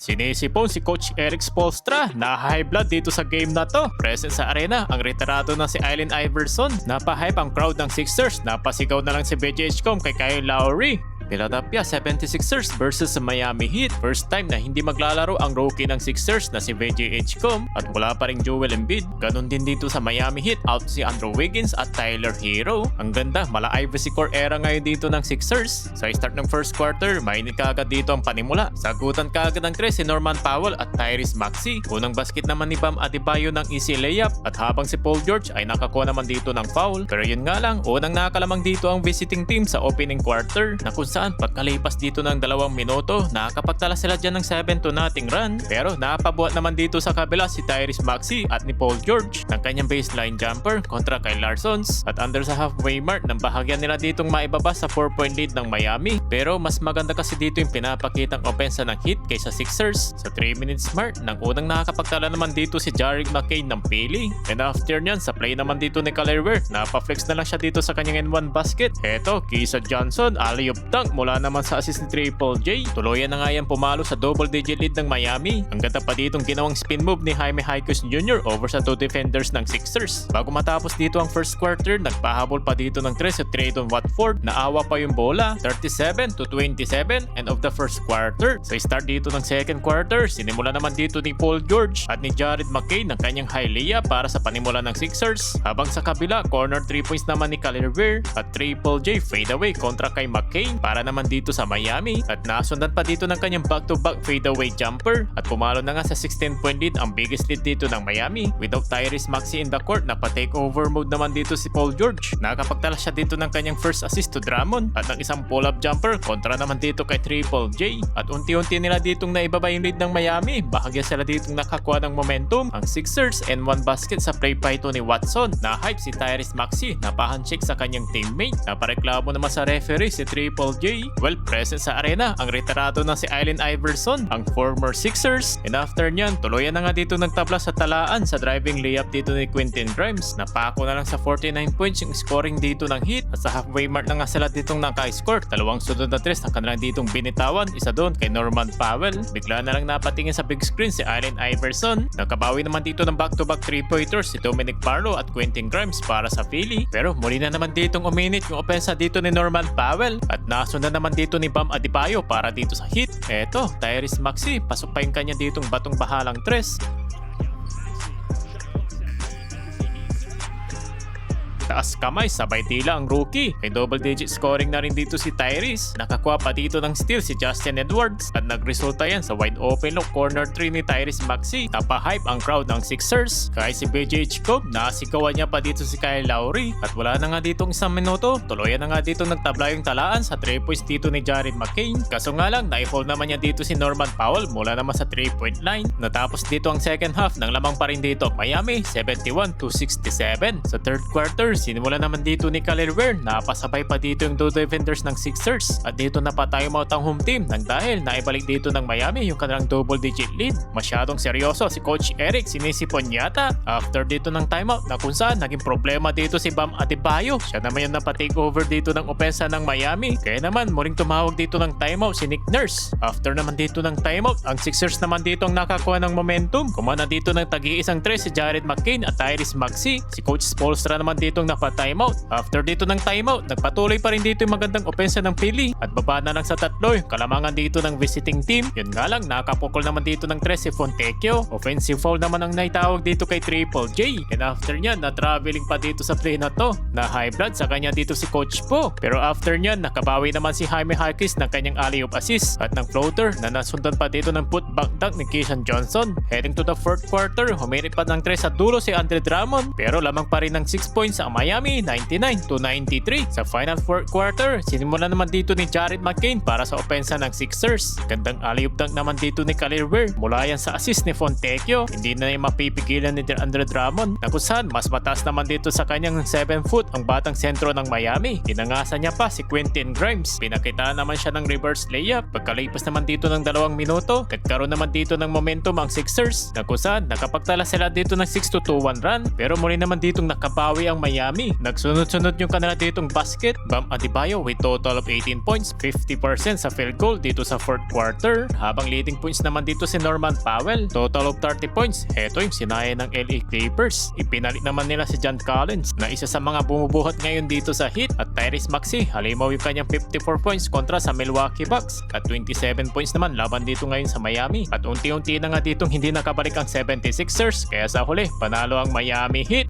Sinisipon si Coach Eric Spoelstra na high blood dito sa game na to. Present sa arena ang retirado na si Allen Iverson. Napahype ang crowd ng Sixers. Napasigaw na lang si BJHCom kay Kyle Lowry. Philadelphia 76ers versus Miami Heat. First time na hindi maglalaro ang rookie ng Sixers na si VJHCom at wala pa ring Joel Embiid. Ganon din dito sa Miami Heat, out si Andrew Wiggins at Tyler Hero. Ang ganda, mala Iverson core era ngayon dito ng Sixers. Sa start ng first quarter, mainit kaagad dito ang panimula. Sagutan kaagad ng tres si Norman Powell at Tyrese Maxey. Unang basket naman ni Bam Adebayo ng easy layup at habang si Paul George ay nakakuha naman dito ng foul. Pero yun nga lang, unang nakalamang dito ang visiting team sa opening quarter na kung saan pagkalipas dito ng 2 minuto, nakakapagtala sila dyan ng 7-0 run. Pero napabuhat naman dito sa kabila si Tyrese Maxey at ni Paul George ng kanyang baseline jumper kontra kay Larsons. At under sa halfway mark, nang bahagyan nila ditong maibaba sa 4-point lead ng Miami. Pero mas maganda kasi dito yung pinapakitang opensa ng Heat kaysa Sixers. Sa 3 minutes mark, nang unang nakakapagtala naman dito si Jared McCain ng pili. And after nyan, sa play naman dito ni Kyle Lowry, napaflex na lang siya dito sa kanyang N1 basket. Eto, Kisa Johnson, alley-oop dunk mula naman sa assist ni Triple J. Tuluyan na nga yan pumalo sa double-digit lead ng Miami. Ang ganda pa ditong ginawang spin move ni Jaime Jaquez Jr. over sa 2 defenders ng Sixers. Bago matapos dito ang first quarter, nagpahabol pa dito ng 3 si Trayton Watford. Naawa pa yung bola, 37-27 end of the first quarter. Sa start dito ng second quarter, sinimula naman dito ni Paul George at ni Jared McCain ng kanyang high layup para sa panimula ng Sixers. Habang sa kabila, corner 3 points naman ni Kyle Lowry at Triple J fadeaway kontra kay McCain para naman dito sa Miami at nasundan pa dito ng kanyang back-to-back fadeaway jumper at pumalo na nga sa 16-point lead ang biggest lead dito ng Miami. Without Tyrese Maxey in the court, napa-takeover mode naman dito si Paul George. Nakapagtala siya dito ng kanyang first assist to Drummond at ng isang pull-up jumper kontra naman dito kay Triple J. At unti-unti nila ditong naibaba yung lead ng Miami. Bahagya sila ditong nakakuha ng momentum. Ang Sixers and 1 basket sa play pa ito ni Watson. Na-hype si Tyrese Maxey, napahandshake sa kanyang teammate. Napareklamo naman sa referee si Triple J. Well, present sa arena ang retirado na si Allen Iverson, ang former Sixers. And after nyan, tuluyan na nga dito nagtabla sa talaan sa driving layup dito ni Quentin Grimes. Napako na lang sa 49 points yung scoring dito ng Heat. At sa halfway mark na nga sila ditong naka-score. 2 sunod na 3 na kanilang ditong binitawan. Isa doon kay Norman Powell. Bigla na lang napatingin sa big screen si Allen Iverson. Nakabawi naman dito ng back-to-back 3-pointers si Dominic Barlow at Quentin Grimes para sa Philly. Pero muli na naman ditong uminit yung opensa dito ni Norman Powell. At nasundan naman dito ni Bam Adebayo para dito sa Heat. Eto, Tyrese Maxey, pasok pa yung kanya ditong batong bahalang 3. Taas kamay, sabay tila ang rookie. May double digit scoring na rin dito si Tyrese. Nakakuha pa dito ng steal si Justin Edwards at nagresulta yan sa wide open look corner 3 ni Tyrese Maxey. Napahype ang crowd ng Sixers. Kaya si BJHCom, nasigawan niya pa dito si Kyle Lowry at wala na nga ditong 1 minuto. Tuluyan na nga dito nagtabla yung talaan sa 3 points dito ni Jared McCain. Kaso nga lang, na-foul naman niya dito si Norman Powell mula naman sa 3-point line. Natapos dito ang second half ng lamang pa rin dito Miami 71-67. Sa third quarter, sinimula naman dito ni Kyle Lowry, napasabay pa dito yung 2 defenders ng Sixers at dito na pa timeout ang home team nang dahil naibalik dito ng Miami yung kanilang double digit lead. Masyadong seryoso si Coach Eric, sinisipon yata after dito ng timeout na kung saan naging problema dito si Bam Adebayo. Siya naman yung napatake over dito ng opensa ng Miami. Kaya naman muling tumawag dito ng timeout si Nick Nurse. After naman dito ng timeout, ang Sixers naman dito ang nakakuha ng momentum. Kumana dito ng tag-iisang 3 si Jared McCain at Tyrese Maxey. Si Coach Spoelstra naman dito napa-timeout. After dito ng timeout, nagpatuloy pa rin dito yung magandang opensa ng Philly at baba na lang sa 3 yung kalamangan dito ng visiting team. Yun nga lang, nakapukol naman dito ng 3 si Fontecchio. Offensive foul naman ang naitawag dito kay Triple J. And after nyan, na-traveling pa dito sa play na to. Na high blood sa kanya dito si Coach Po. Pero after nyan, nakabawi naman si Jaime Jaquez ng kanyang alley-oop assist at ng floater na nasundan pa dito ng putback dunk ni Keyshawn Johnson. Heading to the fourth quarter, humirit pa ng 3 sa dulo si Andre Drummond. Pero lamang pa rin ng 6 points ang Miami, 99-93. Sa final fourth quarter, sinimula naman dito ni Jared McCain para sa opensa ng Sixers. Gandang alley-oop dunk naman dito ni Kyle Lowry. Mula yan sa assist ni Fontecchio. Hindi na yung mapipigilan ni Andre Drummond na kung saan mas mataas naman dito sa kanyang 7 foot ang batang sentro ng Miami. Inangasan niya pa si Quentin Grimes. Pinakita naman siya ng reverse layup. Pagkalipas naman dito ng 2 minuto, nagkaroon naman dito ng momentum ang Sixers na kung saan nakapagtala sila dito ng 6-2 1 run. Pero muli naman ditong nakabawi ang Miami Miami. Nagsunod-sunod yung kanila ditong basket. Bam Adebayo with total of 18 points, 50% sa field goal dito sa fourth quarter. Habang leading points naman dito si Norman Powell, total of 30 points. Heto yung sinaya ng LA Clippers. Ipinalit naman nila si John Collins na isa sa mga bumubuhat ngayon dito sa Heat, at Tyrese Maxey halimaw yung kanyang 54 points kontra sa Milwaukee Bucks at 27 points naman laban dito ngayon sa Miami. At unti-unti na nga ditong hindi nakabalik ang 76ers, kaya sa huli panalo ang Miami Heat.